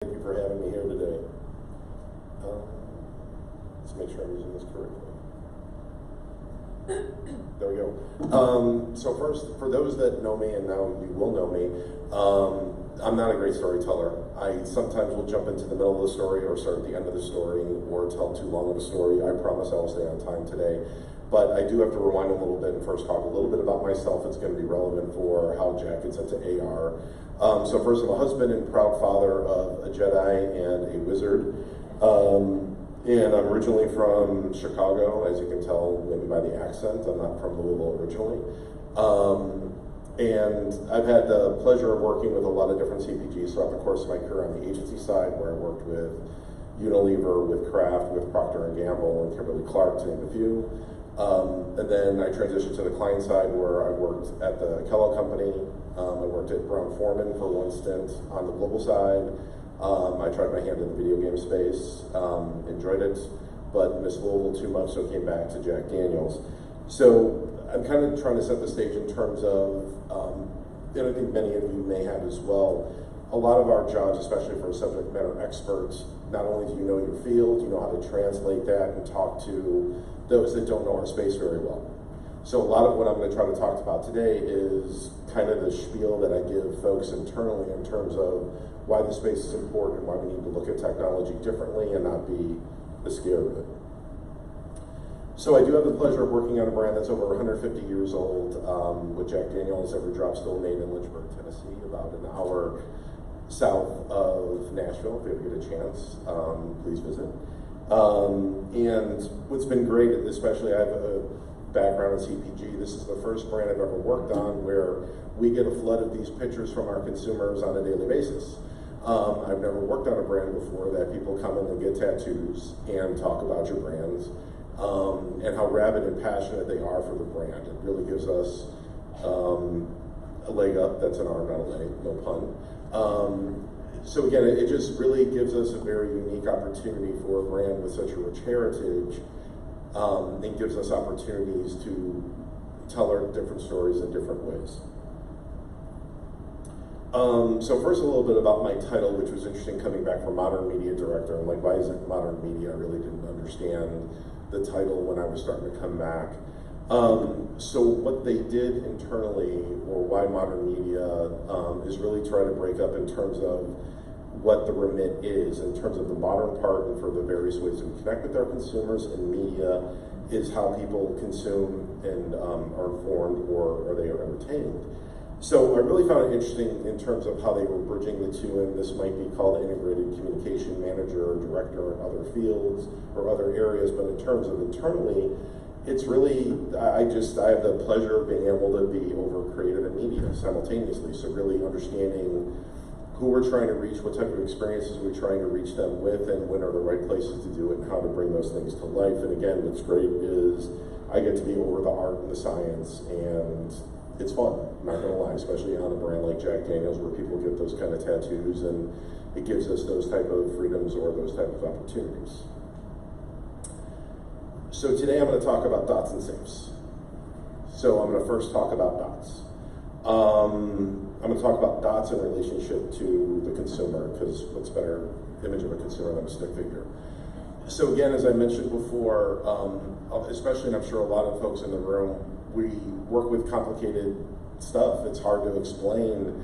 Thank you for having me here today. Let's make sure I'm using this correctly. There we go. So first, for those that know me, and now you will know me, I'm not a great storyteller. I sometimes will jump into the middle of the story or start at the end of the story or tell too long of a story. I promise I'll stay on time today. But I do have to rewind a little bit and first talk a little bit about myself. It's going to be relevant for how Jack gets into AR. So first, I'm a husband and proud father of a Jedi and a wizard. And I'm originally from Chicago, as you can tell maybe by the accent. I'm not from Louisville originally. And I've had the pleasure of working with a lot of different CPGs throughout the course of my career on the agency side, where I worked with Unilever, with Kraft, with Procter & Gamble, and Kimberly-Clark, to name a few. And then I transitioned to the client side, where I worked at the Kellogg Company. I worked at Brown-Forman for one stint on the global side. I tried my hand in the video game space, enjoyed it, but missed Louisville too much, so came back to Jack Daniels. So I'm kind of trying to set the stage in terms of, and I think many of you may have as well, a lot of our jobs, especially for a subject matter expert, not only do you know your field, you know how to translate that and talk to those that don't know our space very well. So a lot of what I'm going to try to talk about today is kind of the spiel that I give folks internally in terms of why the space is important and why we need to look at technology differently and not be scared of it. So I do have the pleasure of working on a brand that's over 150 years old with Jack Daniels. Every drop still made in Lynchburg, Tennessee, about an hour south of Nashville. If you ever get a chance, please visit. And what's been great, especially I have a background in CPG, this is the first brand I've ever worked on where we get a flood of these pictures from our consumers on a daily basis. I've never worked on a brand before that people come in and get tattoos and talk about your brands and how rabid and passionate they are for the brand. It really gives us a leg up. That's an arm, not a leg, no pun. So again, it just really gives us a very unique opportunity for a brand with such a rich heritage, and gives us opportunities to tell our different stories in different ways. So first a little bit about my title, which was interesting coming back from Modern Media Director. I'm like, why is it Modern Media? I really didn't understand the title when I was starting to come back. So what they did internally, or why Modern Media, is really try to break up in terms of what the remit is, in terms of the modern part and for the various ways we connect with our consumers, and media is how people consume and are informed or they are entertained. So I really found it interesting in terms of how they were bridging the two, and this might be called integrated communication manager or director in other fields or other areas, but in terms of internally, it's really, I have the pleasure of being able to be over creative and media simultaneously. So really understanding who we're trying to reach, what type of experiences we're trying to reach them with, and when are the right places to do it, and how to bring those things to life. And again, what's great is I get to be over the art and the science, and it's fun, I'm not gonna lie, especially on a brand like Jack Daniels where people get those kind of tattoos, and it gives us those type of freedoms or those type of opportunities. So today I'm going to talk about dots and safes. So I'm going to first talk about dots. I'm going to talk about dots in relationship to the consumer, because what's better image of a consumer than a stick figure? So again, as I mentioned before, especially, and I'm sure a lot of folks in the room, we work with complicated stuff. It's hard to explain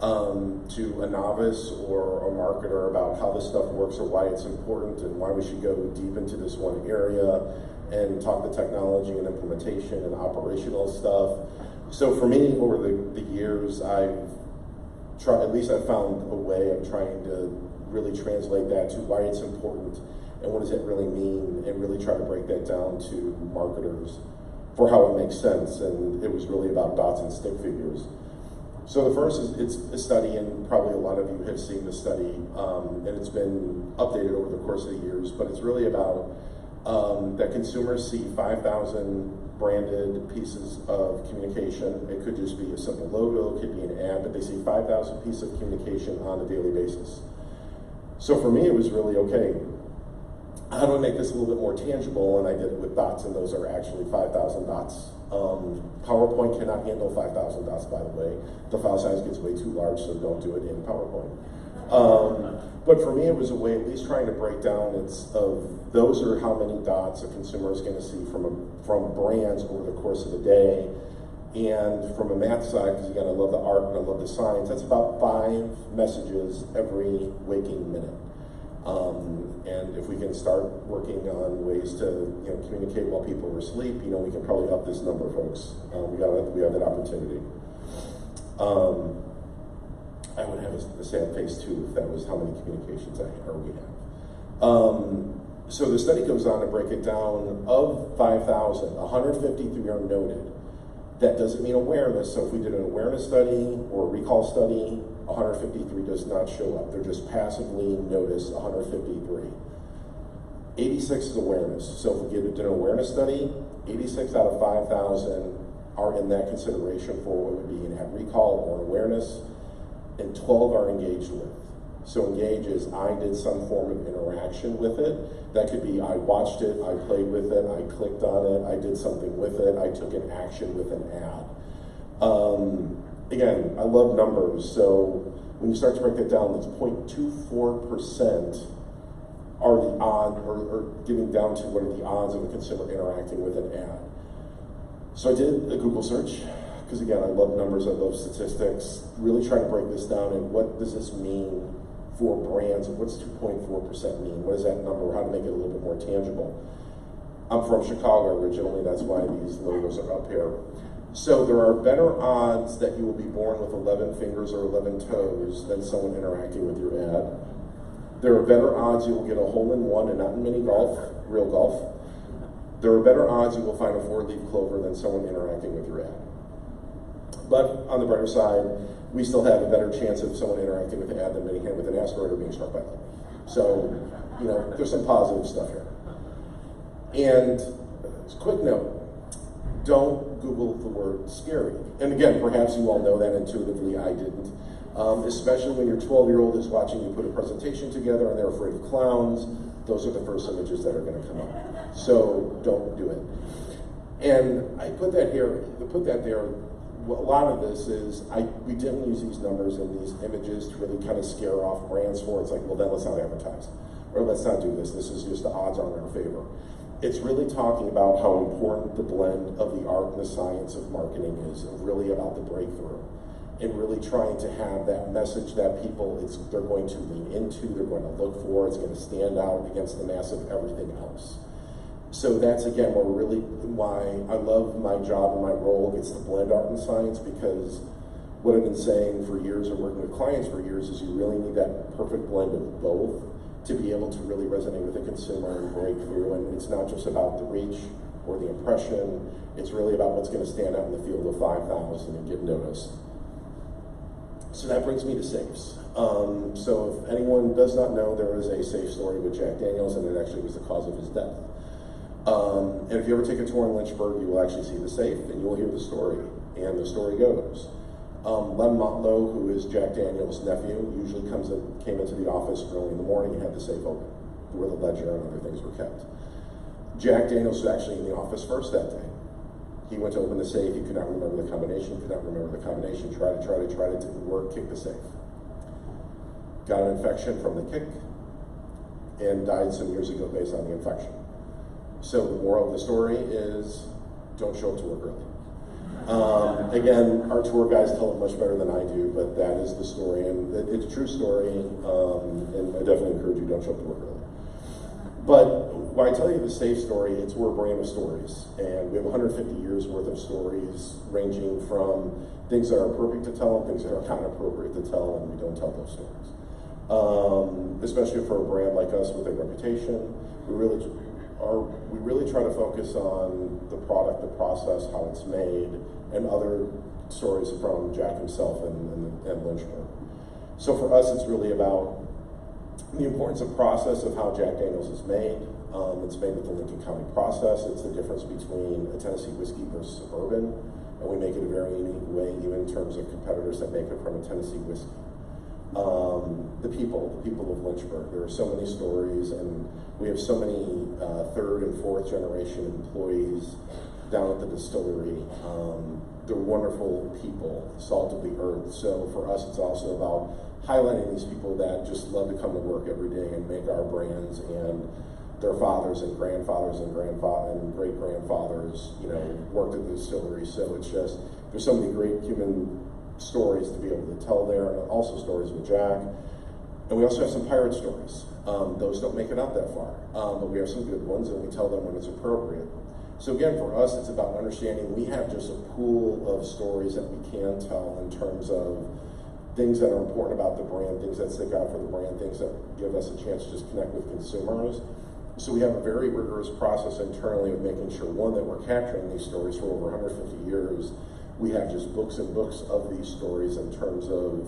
to a novice or a marketer about how this stuff works or why it's important and why we should go deep into this one area and talk the technology and implementation and operational stuff. So for me, over the years, I've tried, at least I've found a way of trying to really translate that to why it's important and what does it really mean, and really try to break that down to marketers for how it makes sense. And it was really about dots and stick figures. So the first is, it's a study, and probably a lot of you have seen the study, and it's been updated over the course of the years, but it's really about that consumers see 5,000 branded pieces of communication. It could just be a simple logo, it could be an ad, but they see 5,000 pieces of communication on a daily basis. So for me, it was really, okay, how do I make this a little bit more tangible? And I did it with dots, and those are actually 5,000 dots. PowerPoint cannot handle 5,000 dots, by the way. The file size gets way too large, so don't do it in PowerPoint. But for me, it was a way at least trying to break down those are how many dots a consumer is going to see from brands over the course of the day. And from a math side, because again, I love the art and I love the science, that's about 5 messages every waking minute. And if we can start working on ways to communicate while people are asleep, we can probably up this number, folks. We have that opportunity. I would have a sad face too if that was how many communications we have. So the study goes on to break it down. Of 5,000, 153 are noted. That doesn't mean awareness. So if we did an awareness study or a recall study, 153 does not show up. They're just passively noticed, 153. 86 is awareness. So if we did an awareness study, 86 out of 5,000 are in that consideration for what would be an ad recall or awareness, and 12 are engaged with. So engage is I did some form of interaction with it. That could be I watched it, I played with it, I clicked on it, I did something with it, I took an action with an ad. Again, I love numbers, so when you start to break it down, it's 0.24% are the odds, or getting down to what are the odds of a consumer interacting with an ad. So I did a Google search, because again, I love numbers, I love statistics, really try to break this down and what does this mean for brands, and what's 2.4% mean? What is that number? How to make it a little bit more tangible? I'm from Chicago originally, that's why these logos are up here. So there are better odds that you will be born with 11 fingers or 11 toes than someone interacting with your ad. There are better odds you will get a hole-in-one and not in mini golf, real golf. There are better odds you will find a 4-leaf clover than someone interacting with your ad. But on the brighter side, we still have a better chance of someone interacting with the ad than with an asteroid or being struck by lightning. So, there's some positive stuff here. And quick note, don't Google the word scary. And again, perhaps you all know that intuitively, I didn't. Especially when your 12-year-old is watching you put a presentation together and they're afraid of clowns, those are the first images that are going to come up. So don't do it. And I put that here, there. A lot of this is, we didn't use these numbers and these images to really kind of scare off brands for. It's like, well, then let's not advertise. Or let's not do this. This is just the odds are in our favor. It's really talking about how important the blend of the art and the science of marketing is, and really about the breakthrough. And really trying to have that message that they're going to lean into, they're going to look for, it's going to stand out against the mass of everything else. So that's, again, why I love my job and my role. It's to blend art and science, because what I've been saying for years, or working with clients for years, is you really need that perfect blend of both to be able to really resonate with the consumer and break through. And it's not just about the reach or the impression, it's really about what's going to stand out in the field of 5,000 and get noticed. So that brings me to safes. So if anyone does not know, there is a safe story with Jack Daniels, and it actually was the cause of his death. And if you ever take a tour in Lynchburg, you will actually see the safe, and you will hear the story. And the story goes, Lem Motlow, who is Jack Daniels' nephew, usually came into the office early in the morning and had the safe open, where the ledger and other things were kept. Jack Daniels was actually in the office first that day. He went to open the safe, he could not remember the combination, tried it, didn't work, kicked the safe. Got an infection from the kick, and died some years ago based on the infection. So the moral of the story is, don't show up to work early. Again, our tour guys tell it much better than I do, but that is the story, and it's a true story, and I definitely encourage you, don't show up to work early. But when I tell you the safe story, we're a brand of stories, and we have 150 years worth of stories, ranging from things that are appropriate to tell and things that are not appropriate to tell, and we don't tell those stories. Especially for a brand like us with a reputation, we really try to focus on the product, the process, how it's made, and other stories from Jack himself and Lynchburg. So for us, it's really about the importance of process of how Jack Daniels is made. It's made with the Lincoln County process. It's the difference between a Tennessee whiskey versus a bourbon, and we make it a very unique way, even in terms of competitors that make it from a Tennessee whiskey. The people of Lynchburg. There are so many stories, and we have so many third and fourth generation employees down at the distillery. They're wonderful people, salt of the earth. So for us, it's also about highlighting these people that just love to come to work every day and make our brands, and their fathers and grandfathers and great grandfathers, worked at the distillery. So it's just, there's so many great human stories to be able to tell there, and also stories with Jack. And we also have some pirate stories. Those don't make it out that far, but we have some good ones, and we tell them when it's appropriate. So again, for us, it's about understanding we have just a pool of stories that we can tell in terms of things that are important about the brand, things that stick out for the brand, things that give us a chance to just connect with consumers. So we have a very rigorous process internally of making sure, one, that we're capturing these stories for over 150 years. We have just books and books of these stories in terms of,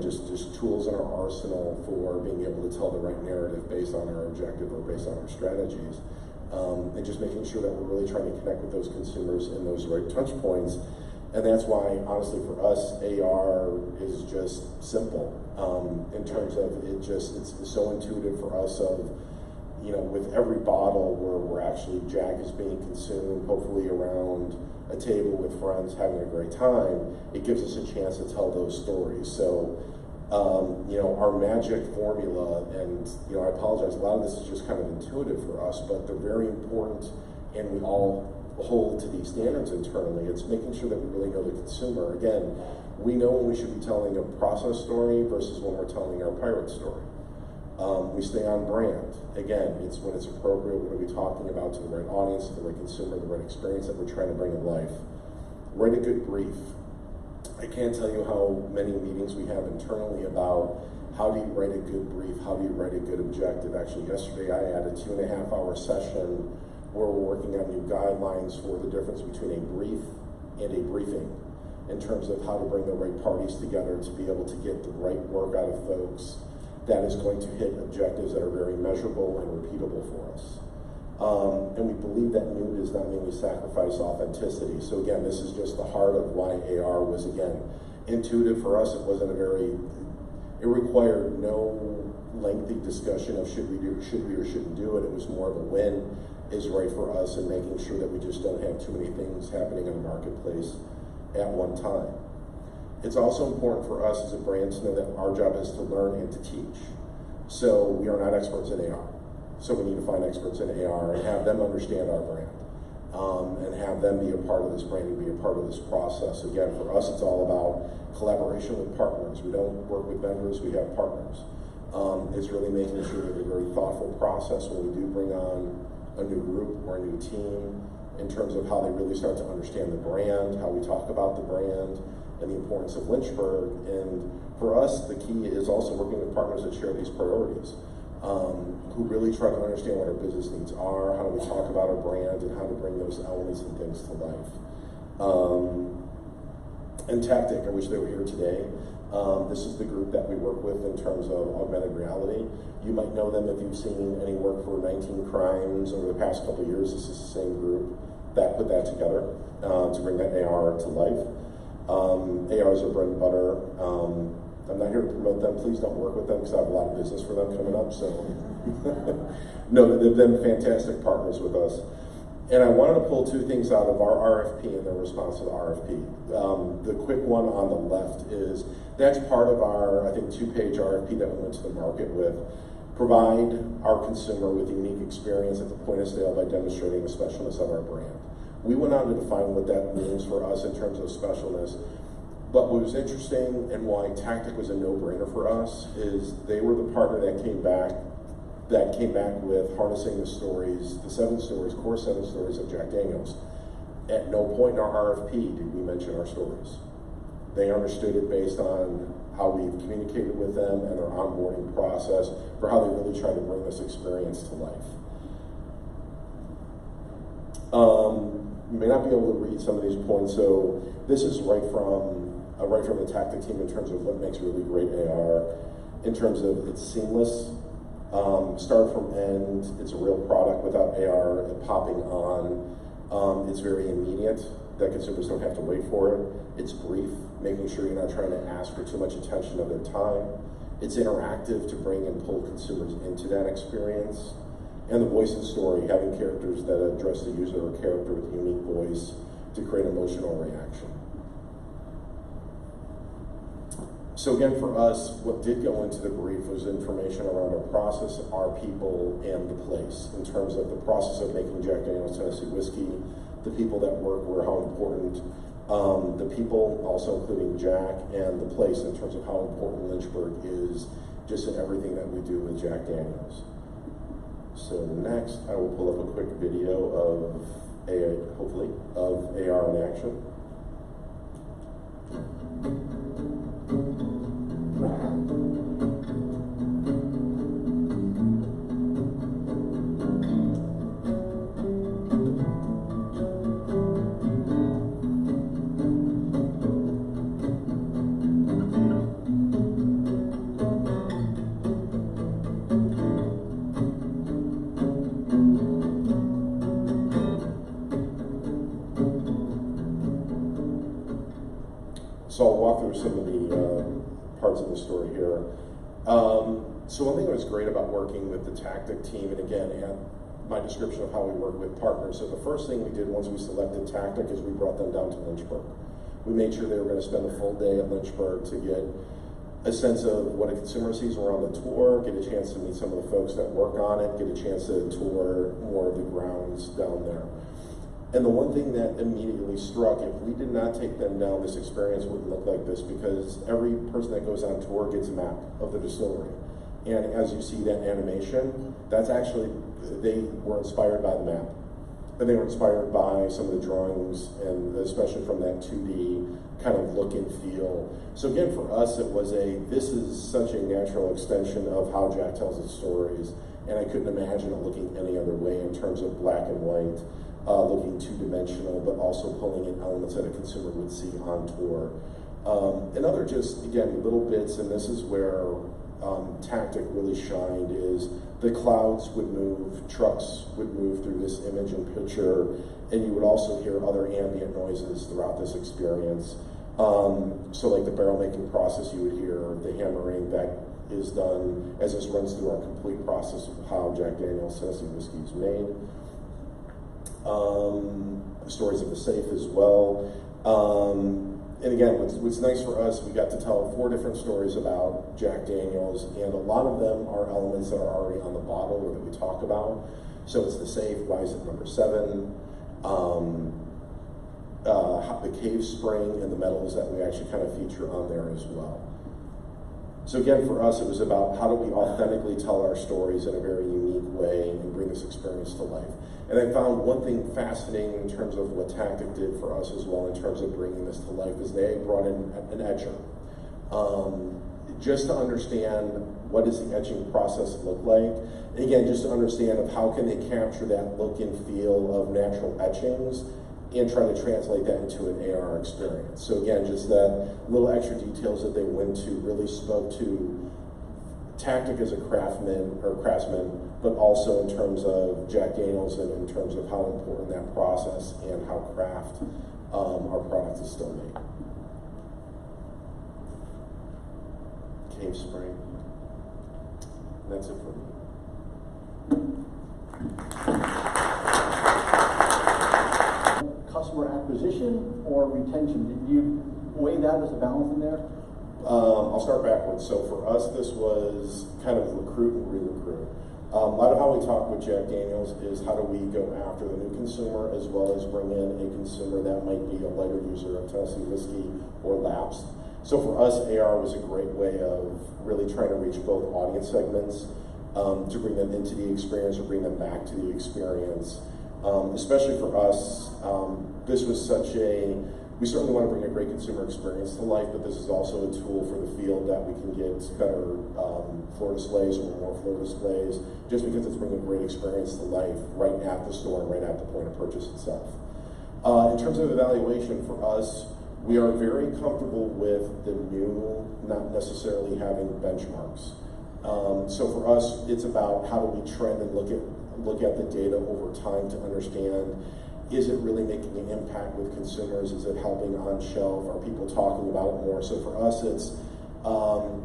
just tools in our arsenal for being able to tell the right narrative based on our objective or based on our strategies. And just making sure that we're really trying to connect with those consumers in those right touch points. And that's why, honestly, for us, AR is just simple in terms of it's so intuitive for us of, with every bottle where actually Jack is being consumed, hopefully around a table with friends having a great time, it gives us a chance to tell those stories. So, our magic formula, and, I apologize, a lot of this is just kind of intuitive for us, but they're very important, and we all hold to these standards internally. It's making sure that we really know the consumer. Again, we know when we should be telling a process story versus when we're telling our pirate story. We stay on brand. Again, it's when it's appropriate, what are we talking about to the right audience, to the right consumer, the right experience that we're trying to bring to life. Write a good brief. I can't tell you how many meetings we have internally about how do you write a good brief, how do you write a good objective. Actually, yesterday I had a 2.5-hour session where we're working on new guidelines for the difference between a brief and a briefing in terms of how to bring the right parties together to be able to get the right work out of folks that is going to hit objectives that are very measurable and repeatable for us. And we believe that new does not mean we sacrifice authenticity. So again, this is just the heart of why AR was, again, intuitive for us. It wasn't it required no lengthy discussion of should we or shouldn't do it. It was more of a win is right for us, and making sure that we just don't have too many things happening in the marketplace at one time. It's also important for us as a brand to know that our job is to learn and to teach. So we are not experts in AR. So we need to find experts in AR and have them understand our brand, and have them be a part of this brand and be a part of this process. Again, for us, it's all about collaboration with partners. We don't work with vendors, we have partners. It's really making sure that we have a very thoughtful process when we do bring on a new group or a new team in terms of how they really start to understand the brand, how we talk about the brand, and the importance of Lynchburg. And for us, the key is also working with partners that share these priorities, who really try to understand what our business needs are, how do we talk about our brand, and how to bring those elements and things to life. And Tactic, I wish they were here today. This is the group that we work with in terms of augmented reality. You might know them if you've seen any work for 19 Crimes over the past couple of years. This is the same group that put that together to bring that AR to life. AR is our bread and butter. I'm not here to promote them. Please don't work with them because I have a lot of business for them coming up. So, no, they've been fantastic partners with us. And I wanted to pull two things out of our RFP and their response to the RFP. The quick one on the left is, that's part of our, I think, 2-page RFP that we went to the market with. Provide our consumer with a unique experience at the point of sale by demonstrating the specialness of our brand. We went on to define what that means for us in terms of specialness. But what was interesting and why Tactic was a no-brainer for us is they were the partner that came back with harnessing the stories, the 7 stories, core 7 stories of Jack Daniels. At no point in our RFP did we mention our stories. They understood it based on how we've communicated with them and their onboarding process for how they really try to bring this experience to life. You may not be able to read some of these points, so this is right from the Tactic team in terms of what makes really great AR, in terms of it's seamless, start from end, it's a real product without AR popping on, it's very immediate, that consumers don't have to wait for it, it's brief, making sure you're not trying to ask for too much attention of their time, it's interactive to bring and pull consumers into that experience, And the voice and story, having characters that address the user or character with a unique voice to create emotional reaction. So again, for us, what did go into the brief was information around our process, our people, and the place, in terms of the process of making Jack Daniel's Tennessee Whiskey, the people that work were how important, the people, also including Jack, and the place in terms of how important Lynchburg is just in everything that we do with Jack Daniel's. So next, I will pull up a quick video of, hopefully, of AR in action. So I'll walk through some of the parts of the story here. So one thing that was great about working with the Tactic team, and again, my description of how we work with partners. So the first thing we did once we selected Tactic is we brought them down to Lynchburg. We made sure they were going to spend the full day at Lynchburg to get a sense of what a consumer sees around the tour, get a chance to meet some of the folks that work on it, get a chance to tour more of the grounds down there. And the one thing that immediately struck, if we did not take them down, this experience wouldn't look like this, because every person that goes on tour gets a map of the distillery. And as you see that animation, that's actually, they were inspired by the map. And they were inspired by some of the drawings, and especially from that 2D kind of look and feel. So again, for us, it was this is such a natural extension of how Jack tells his stories, and I couldn't imagine it looking any other way in terms of black and white. Looking two-dimensional, but also pulling in elements that a consumer would see on tour. And other just, again, little bits, and this is where Tactic really shined, is the clouds would move, trucks would move through this image and picture, and you would also hear other ambient noises throughout this experience. So like the barrel making process, you would hear the hammering that is done as this runs through our complete process of how Jack Daniel's Tennessee Whiskey is made. Stories of the safe as well. And again, what's nice for us, we got to tell 4 different stories about Jack Daniel's, and a lot of them are elements that are already on the bottle or that we talk about. So it's the safe, why is it number 7? The cave spring and the metals that we actually kind of feature on there as well. So again, for us, it was about how do we authentically tell our stories in a very unique way and bring this experience to life. And I found one thing fascinating in terms of what Tactic did for us as well in terms of bringing this to life is they brought in an etcher. Just to understand what does the etching process look like. And again, just to understand of how can they capture that look and feel of natural etchings and try to translate that into an AR experience. So again, just that little extra details that they went to really spoke to Tactic as a craftsman, but also in terms of Jack Daniel's and in terms of how important that process and how craft our product is still made. Cave spring. And that's it for me. Customer acquisition or retention? Did you weigh that as a balance in there? I'll start backwards. So for us, this was kind of recruit and re-recruit. A lot of how we talk with Jack Daniel's is how do we go after the new consumer as well as bring in a consumer that might be a lighter user of Tennessee whiskey or lapsed. So for us, AR was a great way of really trying to reach both audience segments to bring them into the experience or bring them back to the experience. Especially for us, this was we certainly want to bring a great consumer experience to life, but this is also a tool for the field that we can get better floor displays or more floor displays, just because it's bringing a great experience to life right at the store and right at the point of purchase itself. In terms of evaluation for us, we are very comfortable with the new, not necessarily having benchmarks. So for us, it's about how do we trend and look at the data over time to understand, is it really making an impact with consumers? Is it helping on shelf? Are people talking about it more? So for us, it's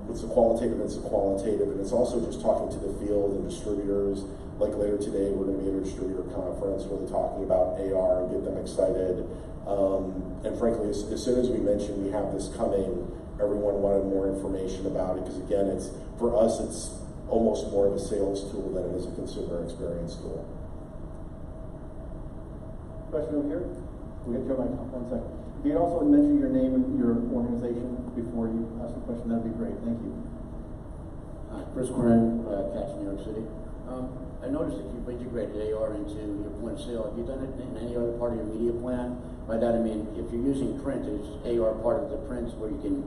It's the qualitative, it's the qualitative, and it's also just talking to the field and distributors. Like later today, we're going to be at a distributor conference really talking about AR and get them excited. And frankly, as soon as we mentioned we have this coming, everyone wanted more information about it, because again, it's for us, it's almost more of a sales tool than it is a consumer experience tool. Question over here? We'll get to my top 1 second. If you could also mention your name and your organization before you ask the question, that'd be great. Thank you. Chris Curran, Catch, New York City. I noticed that you've integrated AR into your point of sale. Have you done it in any other part of your media plan? By that I mean, if you're using print, is AR part of the print where you can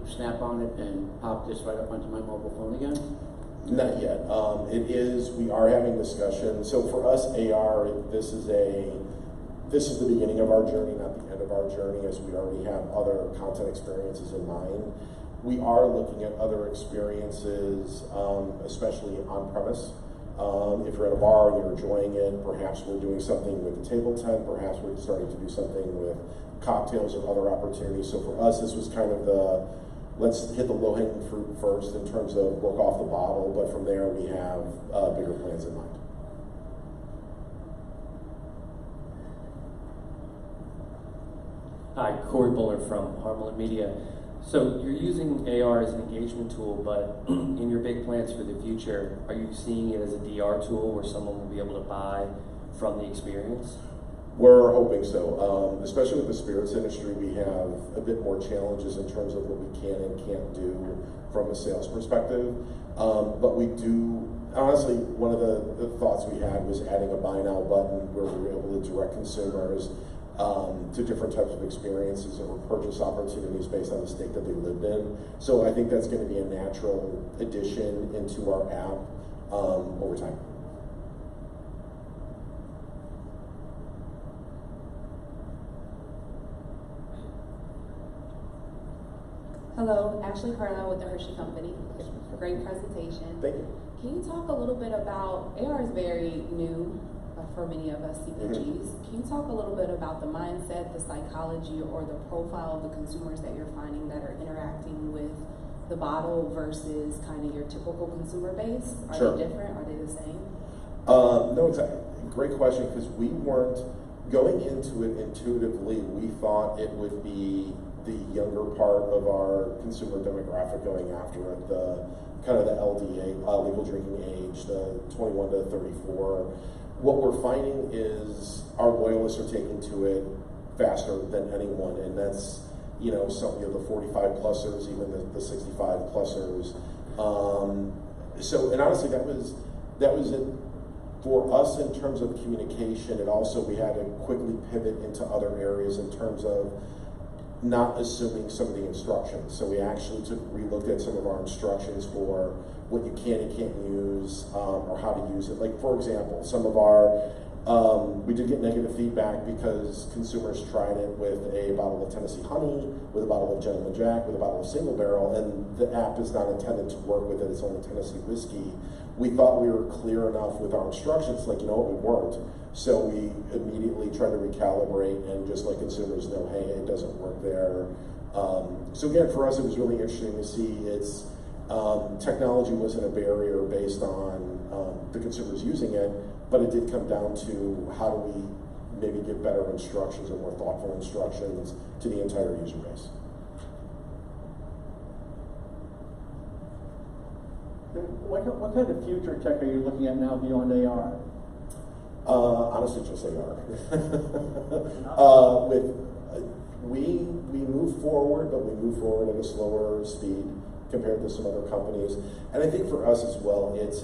snap on it and pop this right up onto my mobile phone again? Not yet. It is. We are having discussions. So for us, AR, this is the beginning of our journey, not the end of our journey, as we already have other content experiences in mind. We are looking at other experiences, especially on premise. If you're at a bar and you're enjoying it, perhaps we're doing something with a table tent, perhaps we're starting to do something with cocktails or other opportunities. So for us, this was kind of let's hit the low-hanging fruit first in terms of work off the bottle, but from there we have bigger plans in mind. Hi, Corey Buller from Harmelin Media. So you're using AR as an engagement tool, but in your big plans for the future, are you seeing it as a DR tool where someone will be able to buy from the experience? We're hoping so. Especially with the spirits industry, we have a bit more challenges in terms of what we can and can't do from a sales perspective. But we do, honestly, one of the thoughts we had was adding a buy now button where we were able to direct consumers to different types of experiences or purchase opportunities based on the state that they lived in. So I think that's going to be a natural addition into our app over time. Hello, Ashley Carlisle with the Hershey Company. Great presentation. Thank you. Can you talk a little bit about, AR is very new for many of us CPGs. Can you talk a little bit about the mindset, the psychology, or the profile of the consumers that you're finding that are interacting with the bottle versus kind of your typical consumer base? Are Sure. they different? Are they the same? No, exactly. Great question, because we weren't going into it intuitively. We thought it would be the younger part of our consumer demographic going after it, the kind of the LDA, legal drinking age, the 21 to 34. What we're finding is our loyalists are taking to it faster than anyone, and that's, you know, some of the 45 plussers, even the 65 plussers. So, and honestly, that was it for us in terms of communication. And also, we had to quickly pivot into other areas in terms of not assuming some of the instructions. So we actually relooked at some of our instructions for what you can and can't use, or how to use it. Like, for example, some of our, we did get negative feedback because consumers tried it with a bottle of Tennessee Honey, with a bottle of Gentleman Jack, with a bottle of Single Barrel, and the app is not intended to work with it, it's only Tennessee whiskey. We thought we were clear enough with our instructions, like, you know what, we weren't. So we immediately tried to recalibrate and just let consumers know, hey, it doesn't work there. So again, for us, it was really interesting to see it's, technology wasn't a barrier based on the consumers using it, but it did come down to how do we maybe give better instructions or more thoughtful instructions to the entire user base. What kind of future tech are you looking at now beyond AR? Honestly, just AR. We move forward, but we move forward at a slower speed compared to some other companies. And I think for us as well, it's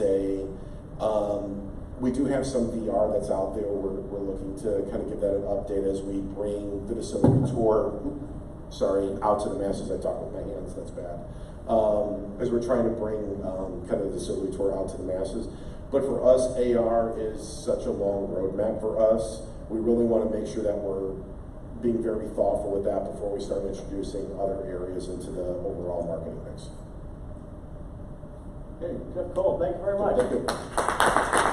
we do have some VR that's out there. We're looking to kind of give that an update as we bring the distillery tour, out to the masses. I talk with my hands, that's bad. As we're trying to bring kind of the distillery tour out to the masses. But for us, AR is such a long roadmap for us. We really want to make sure that we're being very thoughtful with that before we start introducing other areas into the overall marketing mix. Okay, Jeff Cole, thank you very much. Thank you.